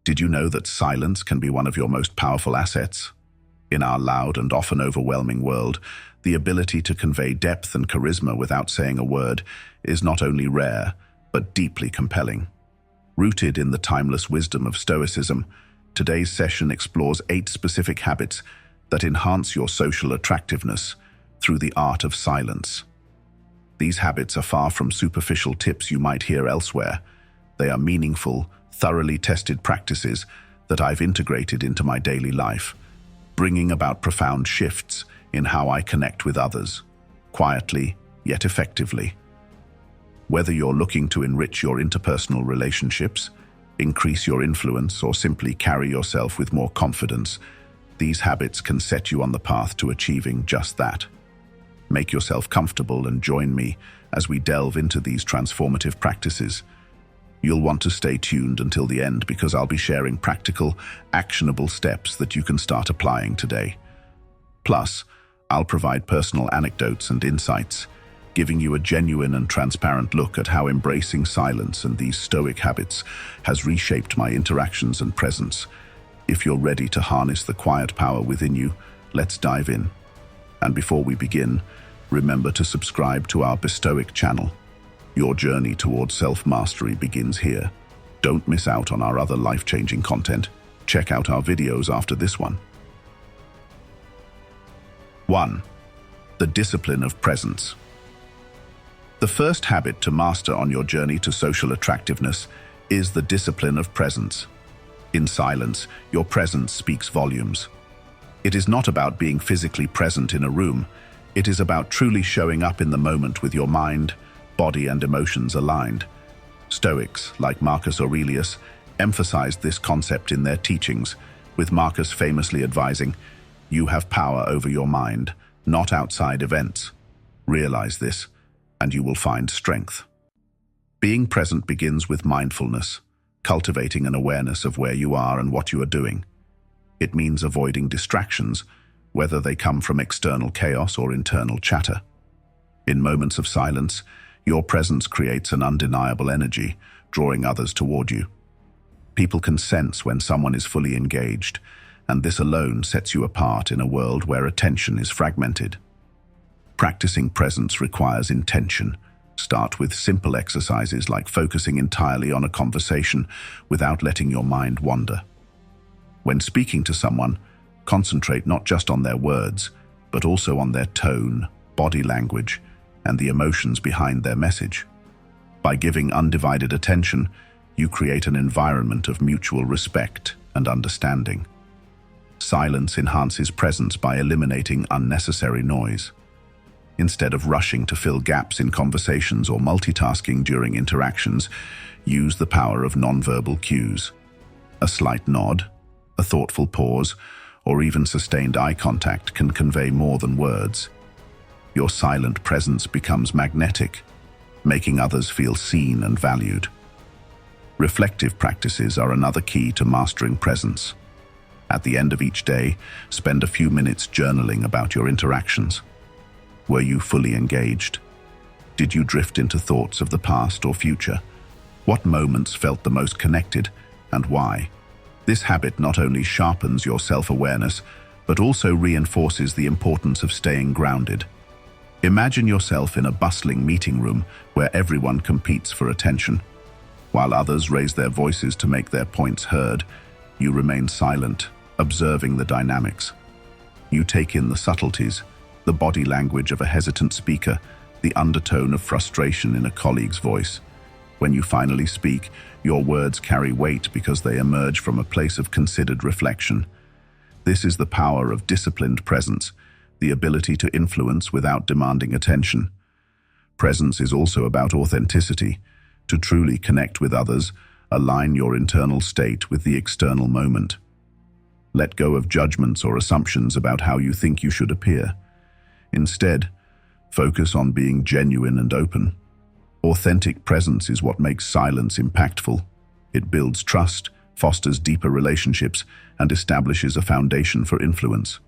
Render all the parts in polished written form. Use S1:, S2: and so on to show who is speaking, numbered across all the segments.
S1: Did you know that silence can be one of your most powerful assets? In our loud and often overwhelming world, the ability to convey depth and charisma without saying a word is not only rare, but deeply compelling. Rooted in the timeless wisdom of Stoicism, today's session explores 8 specific habits that enhance your social attractiveness through the art of silence. These habits are far from superficial tips you might hear elsewhere. They are meaningful, thoroughly tested practices that I've integrated into my daily life, bringing about profound shifts in how I connect with others, quietly yet effectively. Whether you're looking to enrich your interpersonal relationships, increase your influence, or simply carry yourself with more confidence, these habits can set you on the path to achieving just that. Make yourself comfortable and join me as we delve into these transformative practices. You'll want to stay tuned until the end because I'll be sharing practical, actionable steps that you can start applying today. Plus, I'll provide personal anecdotes and insights, giving you a genuine and transparent look at how embracing silence and these Stoic habits has reshaped my interactions and presence. If you're ready to harness the quiet power within you, let's dive in. And before we begin, remember to subscribe to our Stoic channel. Your journey towards self-mastery begins here. Don't miss out on our other life-changing content. Check out our videos after this one. 1. The discipline of presence. The first habit to master on your journey to social attractiveness is the discipline of presence. In silence, your presence speaks volumes. It is not about being physically present in a room. It is about truly showing up in the moment with your mind, body, and emotions aligned. Stoics, like Marcus Aurelius, emphasized this concept in their teachings, with Marcus famously advising, "You have power over your mind, not outside events. Realize this, and you will find strength." Being present begins with mindfulness, cultivating an awareness of where you are and what you are doing. It means avoiding distractions, whether they come from external chaos or internal chatter. In moments of silence, your presence creates an undeniable energy, drawing others toward you. People can sense when someone is fully engaged, and this alone sets you apart in a world where attention is fragmented. Practicing presence requires intention. Start with simple exercises like focusing entirely on a conversation without letting your mind wander. When speaking to someone, concentrate not just on their words, but also on their tone, body language, and the emotions behind their message. By giving undivided attention, you create an environment of mutual respect and understanding. Silence enhances presence by eliminating unnecessary noise. Instead of rushing to fill gaps in conversations or multitasking during interactions, use the power of nonverbal cues. A slight nod, a thoughtful pause, or even sustained eye contact can convey more than words. Your silent presence becomes magnetic, making others feel seen and valued. Reflective practices are another key to mastering presence. At the end of each day, spend a few minutes journaling about your interactions. Were you fully engaged? Did you drift into thoughts of the past or future? What moments felt the most connected, and why? This habit not only sharpens your self-awareness, but also reinforces the importance of staying grounded. Imagine yourself in a bustling meeting room where everyone competes for attention. While others raise their voices to make their points heard, you remain silent, observing the dynamics. You take in the subtleties, the body language of a hesitant speaker, the undertone of frustration in a colleague's voice. When you finally speak, your words carry weight because they emerge from a place of considered reflection. This is the power of disciplined presence, the ability to influence without demanding attention. Presence is also about authenticity. To truly connect with others, align your internal state with the external moment. Let go of judgments or assumptions about how you think you should appear. Instead, focus on being genuine and open. Authentic presence is what makes silence impactful. It builds trust, fosters deeper relationships, and establishes a foundation for influence.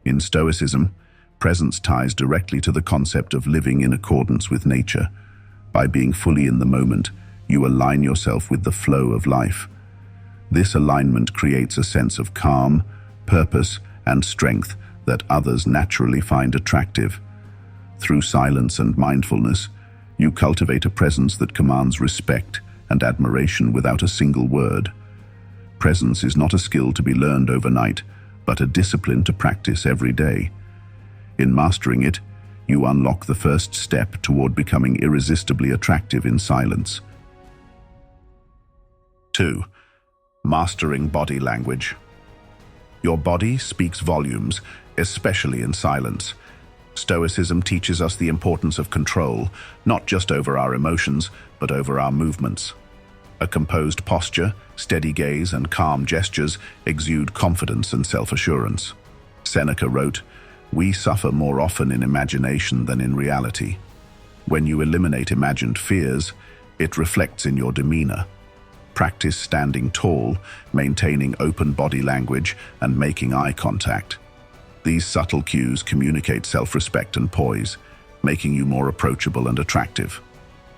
S1: In Stoicism, presence ties directly to the concept of living in accordance with nature. By being fully in the moment, you align yourself with the flow of life. This alignment creates a sense of calm, purpose, and strength that others naturally find attractive. Through silence and mindfulness, you cultivate a presence that commands respect and admiration without a single word. Presence is not a skill to be learned overnight, but a discipline to practice every day. In mastering it, you unlock the first step toward becoming irresistibly attractive in silence. 2. Mastering body language. Your body speaks volumes, especially in silence. Stoicism teaches us the importance of control, not just over our emotions, but over our movements. A composed posture, steady gaze, and calm gestures exude confidence and self-assurance. Seneca wrote, "We suffer more often in imagination than in reality." When you eliminate imagined fears, it reflects in your demeanor. Practice standing tall, maintaining open body language, and making eye contact. These subtle cues communicate self-respect and poise, making you more approachable and attractive.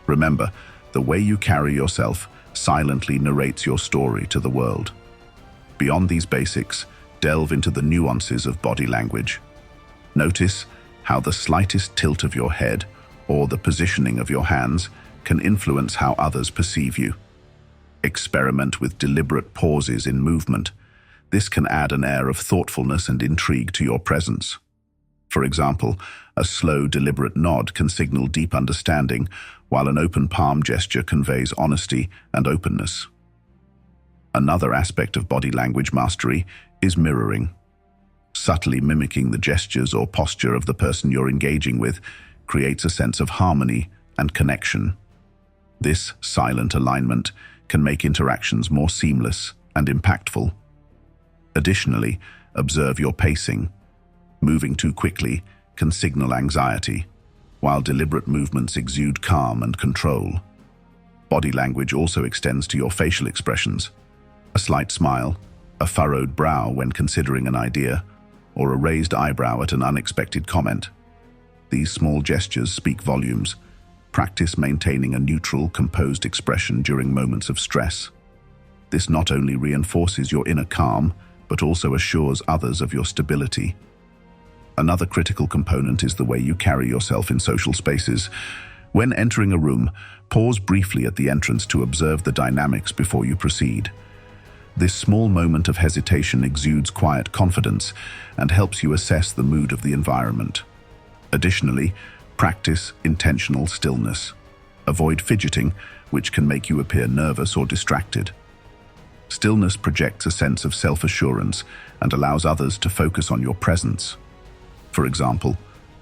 S1: Remember, the way you carry yourself silently narrates your story to the world. Beyond these basics, delve into the nuances of body language. Notice how the slightest tilt of your head or the positioning of your hands can influence how others perceive you. Experiment with deliberate pauses in movement. This can add an air of thoughtfulness and intrigue to your presence. For example, a slow, deliberate nod can signal deep understanding, while an open palm gesture conveys honesty and openness. Another aspect of body language mastery is mirroring. Subtly mimicking the gestures or posture of the person you're engaging with creates a sense of harmony and connection. This silent alignment can make interactions more seamless and impactful. Additionally, observe your pacing. Moving too quickly can signal anxiety, while deliberate movements exude calm and control. Body language also extends to your facial expressions. A slight smile, a furrowed brow when considering an idea, or a raised eyebrow at an unexpected comment. These small gestures speak volumes. Practice maintaining a neutral, composed expression during moments of stress. This not only reinforces your inner calm, but also assures others of your stability. Another critical component is the way you carry yourself in social spaces. When entering a room, pause briefly at the entrance to observe the dynamics before you proceed. This small moment of hesitation exudes quiet confidence and helps you assess the mood of the environment. Additionally, practice intentional stillness. Avoid fidgeting, which can make you appear nervous or distracted. Stillness projects a sense of self-assurance and allows others to focus on your presence. For example,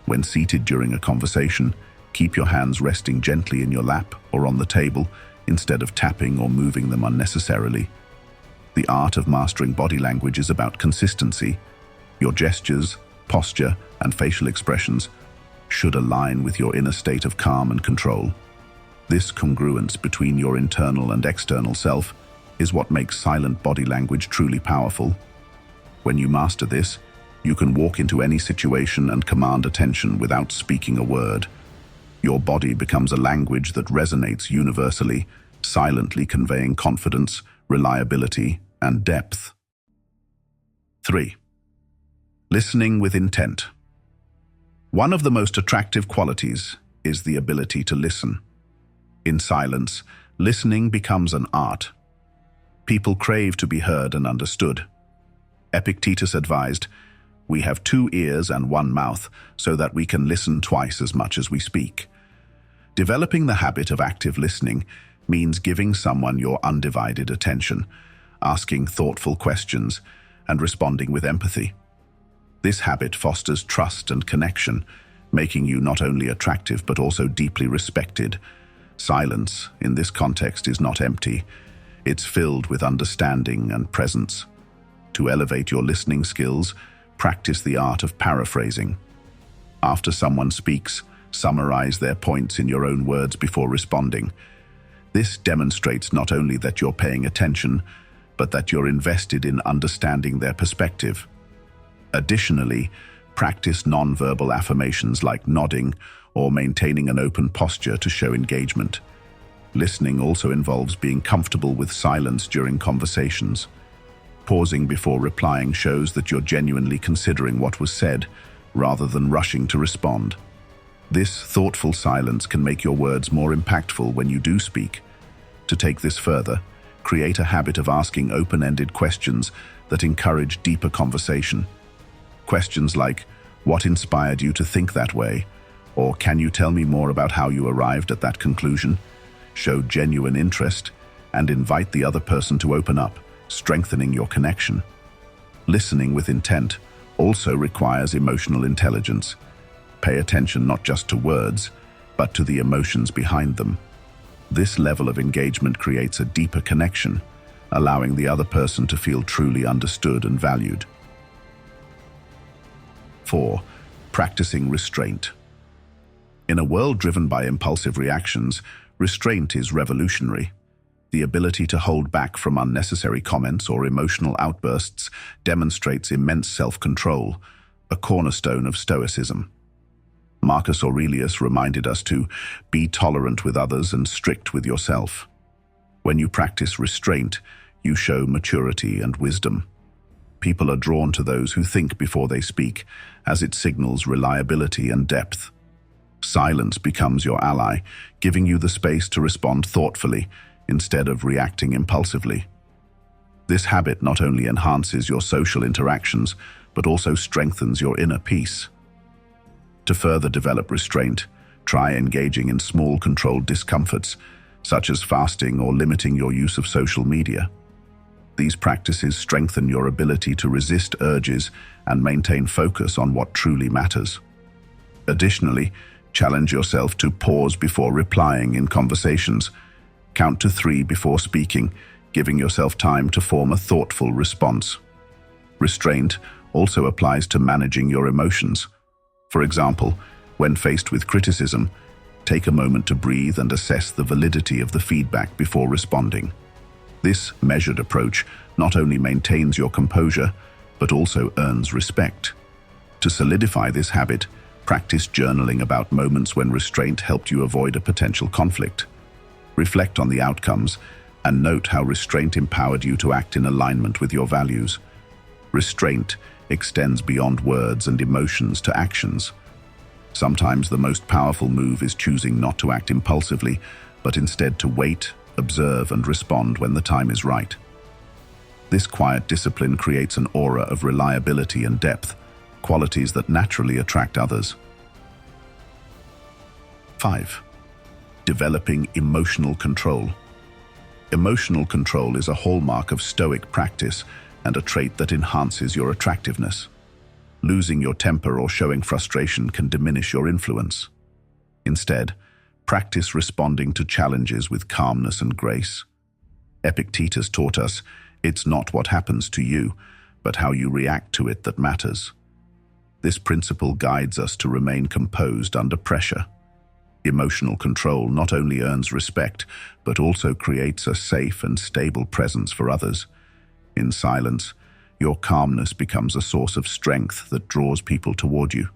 S1: when seated during a conversation, keep your hands resting gently in your lap or on the table instead of tapping or moving them unnecessarily. The art of mastering body language is about consistency. Your gestures, posture, and facial expressions should align with your inner state of calm and control. This congruence between your internal and external self is what makes silent body language truly powerful. When you master this, you can walk into any situation and command attention without speaking a word. Your body becomes a language that resonates universally, silently conveying confidence, reliability, and depth. 3. Listening with intent. One of the most attractive qualities is the ability to listen. In silence, listening becomes an art. People crave to be heard and understood. Epictetus advised, "We have 2 ears and 1 mouth, so that we can listen twice as much as we speak." Developing the habit of active listening means giving someone your undivided attention, asking thoughtful questions, and responding with empathy. This habit fosters trust and connection, making you not only attractive but also deeply respected. Silence, in this context, is not empty. It's filled with understanding and presence. To elevate your listening skills, practice the art of paraphrasing. After someone speaks, summarize their points in your own words before responding. This demonstrates not only that you're paying attention, but that you're invested in understanding their perspective. Additionally, practice non-verbal affirmations like nodding or maintaining an open posture to show engagement. Listening also involves being comfortable with silence during conversations. Pausing before replying shows that you're genuinely considering what was said, rather than rushing to respond. This thoughtful silence can make your words more impactful when you do speak. To take this further, create a habit of asking open-ended questions that encourage deeper conversation. Questions like, "What inspired you to think that way?" or "Can you tell me more about how you arrived at that conclusion?" show genuine interest and invite the other person to open up, strengthening your connection. Listening with intent also requires emotional intelligence. Pay attention not just to words, but to the emotions behind them. This level of engagement creates a deeper connection, allowing the other person to feel truly understood and valued. 4. Practicing restraint. In a world driven by impulsive reactions, restraint is revolutionary. The ability to hold back from unnecessary comments or emotional outbursts demonstrates immense self-control, a cornerstone of Stoicism. Marcus Aurelius reminded us to be tolerant with others and strict with yourself. When you practice restraint, you show maturity and wisdom. People are drawn to those who think before they speak, as it signals reliability and depth. Silence becomes your ally, giving you the space to respond thoughtfully instead of reacting impulsively. This habit not only enhances your social interactions, but also strengthens your inner peace. To further develop restraint, try engaging in small controlled discomforts, such as fasting or limiting your use of social media. These practices strengthen your ability to resist urges and maintain focus on what truly matters. Additionally, challenge yourself to pause before replying in conversations. Count to 3 before speaking, giving yourself time to form a thoughtful response. Restraint also applies to managing your emotions. For example, when faced with criticism, take a moment to breathe and assess the validity of the feedback before responding. This measured approach not only maintains your composure, but also earns respect. To solidify this habit, practice journaling about moments when restraint helped you avoid a potential conflict. Reflect on the outcomes and note how restraint empowered you to act in alignment with your values. Restraint extends beyond words and emotions to actions. Sometimes the most powerful move is choosing not to act impulsively, but instead to wait, observe, and respond when the time is right. This quiet discipline creates an aura of reliability and depth, qualities that naturally attract others. 5. Developing emotional control. Emotional control is a hallmark of Stoic practice and a trait that enhances your attractiveness. Losing your temper or showing frustration can diminish your influence. Instead, practice responding to challenges with calmness and grace. Epictetus taught us, it's not what happens to you, but how you react to it that matters. This principle guides us to remain composed under pressure. Emotional control not only earns respect, but also creates a safe and stable presence for others. In silence, your calmness becomes a source of strength that draws people toward you.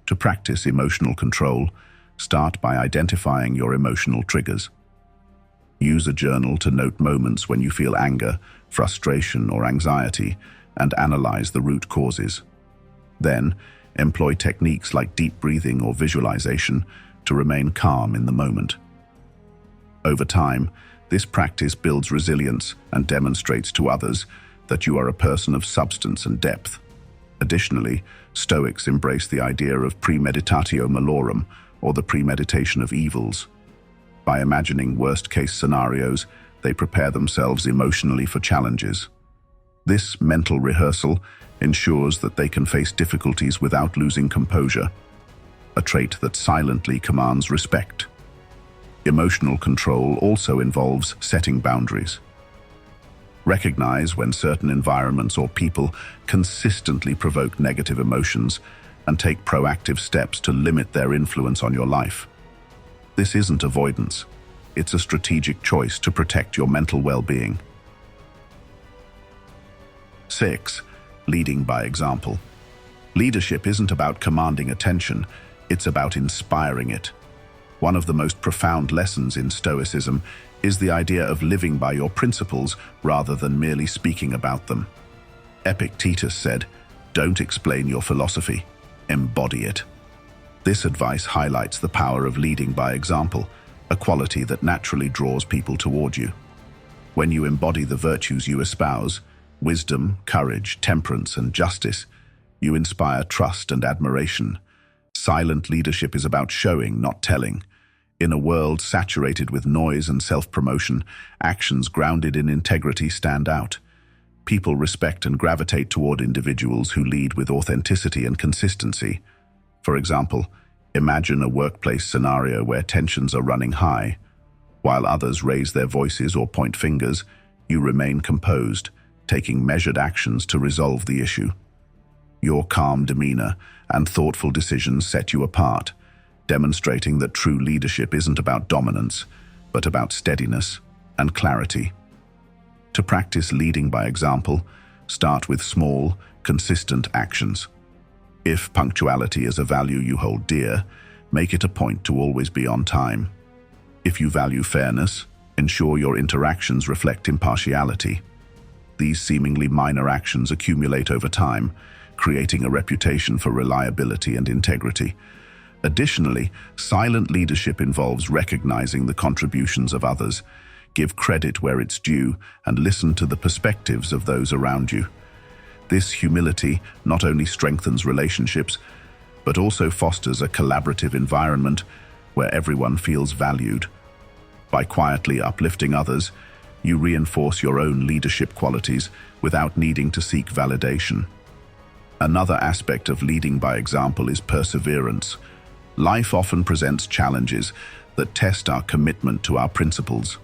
S1: To practice emotional control, start by identifying your emotional triggers. Use a journal to note moments when you feel anger, frustration, or anxiety, and analyze the root causes. Then, employ techniques like deep breathing or visualization to remain calm in the moment. Over time, this practice builds resilience and demonstrates to others that you are a person of substance and depth. Additionally, Stoics embrace the idea of premeditatio malorum, or the premeditation of evils. By imagining worst-case scenarios, they prepare themselves emotionally for challenges. This mental rehearsal ensures that they can face difficulties without losing composure, a trait that silently commands respect. Emotional control also involves setting boundaries. Recognize when certain environments or people consistently provoke negative emotions and take proactive steps to limit their influence on your life. This isn't avoidance. It's a strategic choice to protect your mental well-being. 6. Leading by example. Leadership isn't about commanding attention, it's about inspiring it. One of the most profound lessons in Stoicism is the idea of living by your principles rather than merely speaking about them. Epictetus said, "Don't explain your philosophy, embody it." This advice highlights the power of leading by example, a quality that naturally draws people toward you. When you embody the virtues you espouse, wisdom, courage, temperance, and justice, you inspire trust and admiration. Silent leadership is about showing, not telling. In a world saturated with noise and self-promotion, actions grounded in integrity stand out. People respect and gravitate toward individuals who lead with authenticity and consistency. For example, imagine a workplace scenario where tensions are running high. While others raise their voices or point fingers, you remain composed, taking measured actions to resolve the issue. Your calm demeanor and thoughtful decisions set you apart, demonstrating that true leadership isn't about dominance, but about steadiness and clarity. To practice leading by example, start with small, consistent actions. If punctuality is a value you hold dear, make it a point to always be on time. If you value fairness, ensure your interactions reflect impartiality. These seemingly minor actions accumulate over time, creating a reputation for reliability and integrity. Additionally, silent leadership involves recognizing the contributions of others. Give credit where it's due and listen to the perspectives of those around you. This humility not only strengthens relationships, but also fosters a collaborative environment where everyone feels valued. By quietly uplifting others, you reinforce your own leadership qualities without needing to seek validation. Another aspect of leading by example is perseverance. Life often presents challenges that test our commitment to our principles.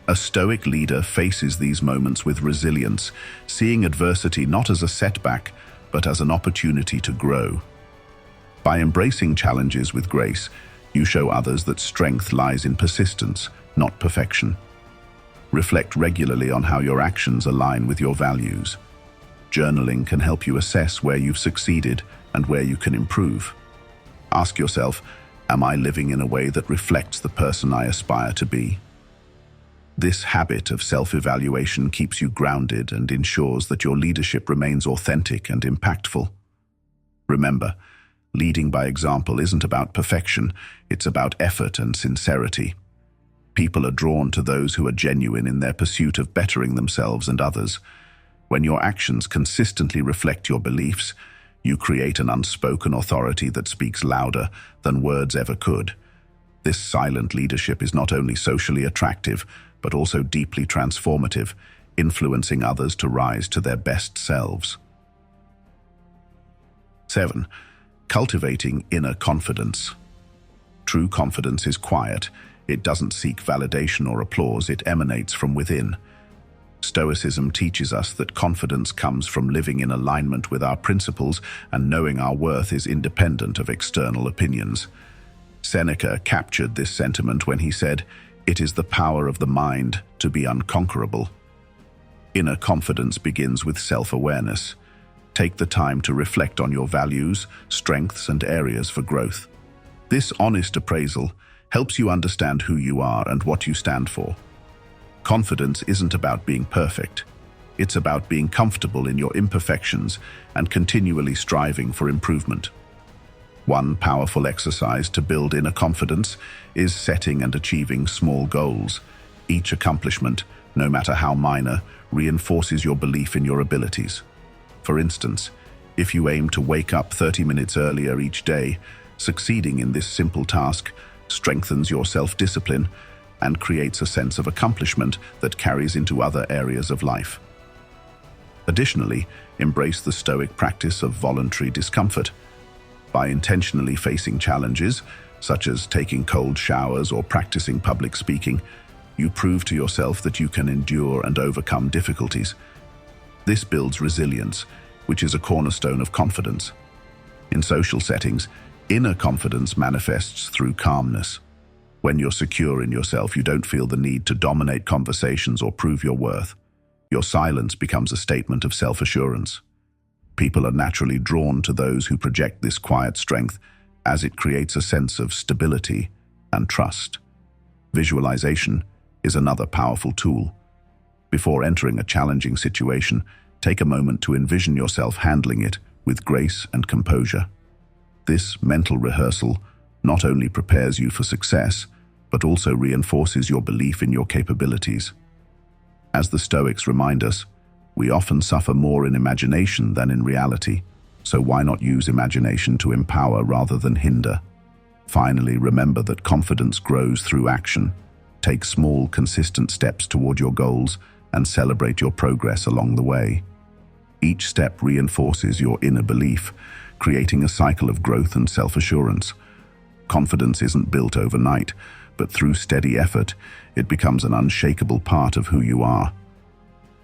S1: A Stoic leader faces these moments with resilience, seeing adversity not as a setback, but as an opportunity to grow. By embracing challenges with grace, you show others that strength lies in persistence, not perfection. Reflect regularly on how your actions align with your values. Journaling can help you assess where you've succeeded and where you can improve. Ask yourself, am I living in a way that reflects the person I aspire to be? This habit of self-evaluation keeps you grounded and ensures that your leadership remains authentic and impactful. Remember, leading by example isn't about perfection, it's about effort and sincerity. People are drawn to those who are genuine in their pursuit of bettering themselves and others. When your actions consistently reflect your beliefs, you create an unspoken authority that speaks louder than words ever could. This silent leadership is not only socially attractive, but also deeply transformative, influencing others to rise to their best selves. 7. Cultivating inner confidence. True confidence is quiet. It doesn't seek validation or applause, it emanates from within. Stoicism teaches us that confidence comes from living in alignment with our principles and knowing our worth is independent of external opinions. Seneca captured this sentiment when he said, "It is the power of the mind to be unconquerable." Inner confidence begins with self-awareness. Take the time to reflect on your values, strengths, and areas for growth. This honest appraisal helps you understand who you are and what you stand for. Confidence isn't about being perfect. It's about being comfortable in your imperfections and continually striving for improvement. One powerful exercise to build inner confidence is setting and achieving small goals. Each accomplishment, no matter how minor, reinforces your belief in your abilities. For instance, if you aim to wake up 30 minutes earlier each day, succeeding in this simple task strengthens your self-discipline and creates a sense of accomplishment that carries into other areas of life. Additionally, embrace the Stoic practice of voluntary discomfort. By intentionally facing challenges, such as taking cold showers or practicing public speaking, you prove to yourself that you can endure and overcome difficulties. This builds resilience, which is a cornerstone of confidence. In social settings, inner confidence manifests through calmness. When you're secure in yourself, you don't feel the need to dominate conversations or prove your worth. Your silence becomes a statement of self-assurance. People are naturally drawn to those who project this quiet strength, as it creates a sense of stability and trust. Visualization is another powerful tool. Before entering a challenging situation, take a moment to envision yourself handling it with grace and composure. This mental rehearsal not only prepares you for success, but also reinforces your belief in your capabilities. As the Stoics remind us, we often suffer more in imagination than in reality, so why not use imagination to empower rather than hinder? Finally, remember that confidence grows through action. Take small, consistent steps toward your goals and celebrate your progress along the way. Each step reinforces your inner belief, creating a cycle of growth and self-assurance. Confidence isn't built overnight, but through steady effort, it becomes an unshakable part of who you are.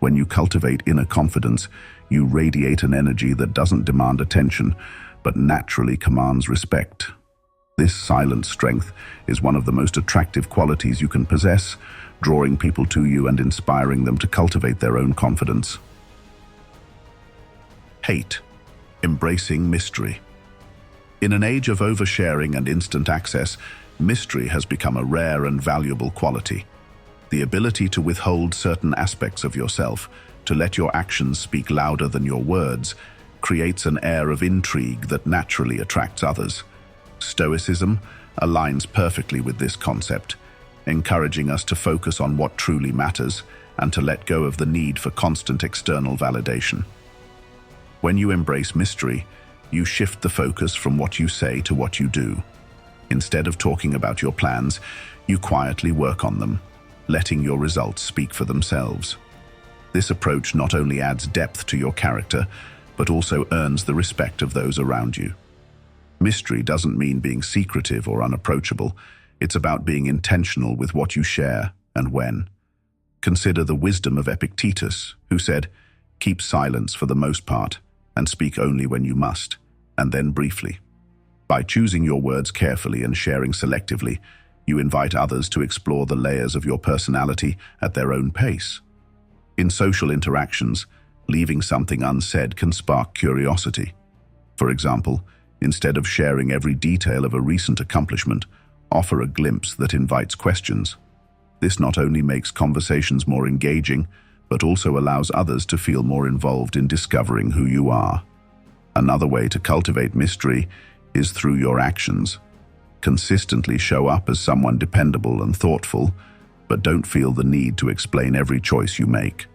S1: When you cultivate inner confidence, you radiate an energy that doesn't demand attention, but naturally commands respect. This silent strength is one of the most attractive qualities you can possess, drawing people to you and inspiring them to cultivate their own confidence. Hate. Embracing mystery. In an age of oversharing and instant access, mystery has become a rare and valuable quality. The ability to withhold certain aspects of yourself, to let your actions speak louder than your words, creates an air of intrigue that naturally attracts others. Stoicism aligns perfectly with this concept, encouraging us to focus on what truly matters and to let go of the need for constant external validation. When you embrace mystery, you shift the focus from what you say to what you do. Instead of talking about your plans, you quietly work on them, letting your results speak for themselves. This approach not only adds depth to your character, but also earns the respect of those around you. Mystery doesn't mean being secretive or unapproachable. It's about being intentional with what you share and when. Consider the wisdom of Epictetus, who said, "Keep silence for the most part, and speak only when you must, and then briefly." By choosing your words carefully and sharing selectively, you invite others to explore the layers of your personality at their own pace. In social interactions, leaving something unsaid can spark curiosity. For example, instead of sharing every detail of a recent accomplishment, offer a glimpse that invites questions. This not only makes conversations more engaging, but also allows others to feel more involved in discovering who you are. Another way to cultivate mystery is through your actions. Consistently show up as someone dependable and thoughtful, but don't feel the need to explain every choice you make.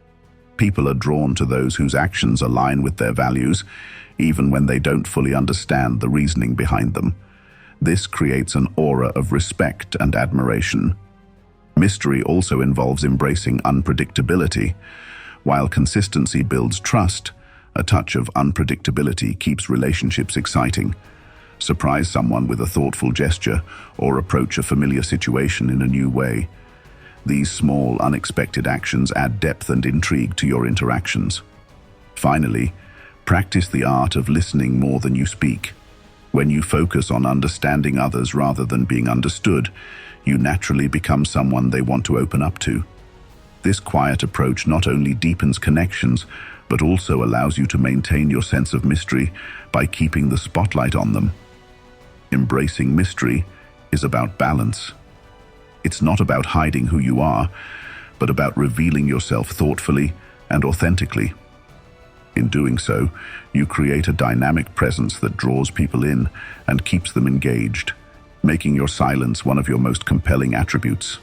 S1: People are drawn to those whose actions align with their values, even when they don't fully understand the reasoning behind them. This creates an aura of respect and admiration. Mystery also involves embracing unpredictability. While consistency builds trust, a touch of unpredictability keeps relationships exciting. Surprise someone with a thoughtful gesture or approach a familiar situation in a new way. These small, unexpected actions add depth and intrigue to your interactions. Finally, practice the art of listening more than you speak. When you focus on understanding others rather than being understood, you naturally become someone they want to open up to. This quiet approach not only deepens connections, but also allows you to maintain your sense of mystery by keeping the spotlight on them. Embracing mystery is about balance. It's not about hiding who you are, but about revealing yourself thoughtfully and authentically. In doing so, you create a dynamic presence that draws people in and keeps them engaged, making your silence one of your most compelling attributes.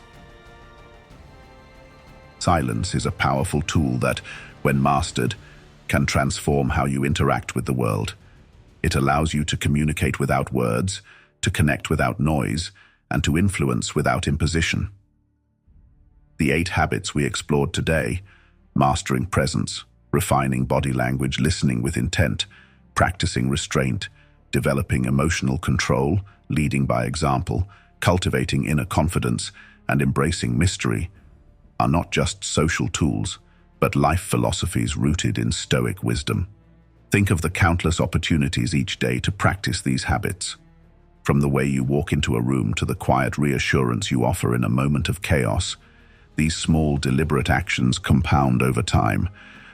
S1: Silence is a powerful tool that, when mastered, can transform how you interact with the world. It allows you to communicate without words, to connect without noise, and to influence without imposition. The 8 habits we explored today, mastering presence, refining body language, listening with intent, practicing restraint, developing emotional control, leading by example, cultivating inner confidence, and embracing mystery, are not just social tools, but life philosophies rooted in Stoic wisdom. Think of the countless opportunities each day to practice these habits. From the way you walk into a room to the quiet reassurance you offer in a moment of chaos, these small, deliberate actions compound over time.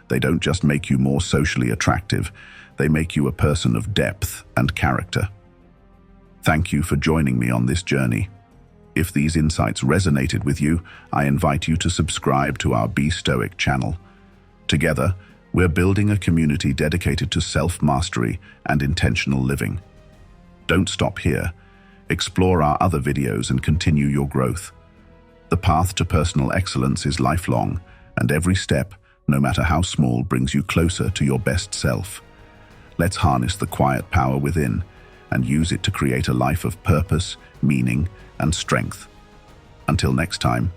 S1: They don't just make you more socially attractive, they make you a person of depth and character. Thank you for joining me on this journey. If these insights resonated with you, I invite you to subscribe to our Be Stoic channel. Together, we're building a community dedicated to self-mastery and intentional living. Don't stop here. Explore our other videos and continue your growth. The path to personal excellence is lifelong, and every step, no matter how small, brings you closer to your best self. Let's harness the quiet power within and use it to create a life of purpose, meaning, and strength. Until next time,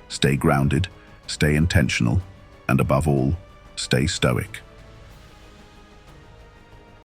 S1: stay grounded, stay intentional, and above all, stay stoic.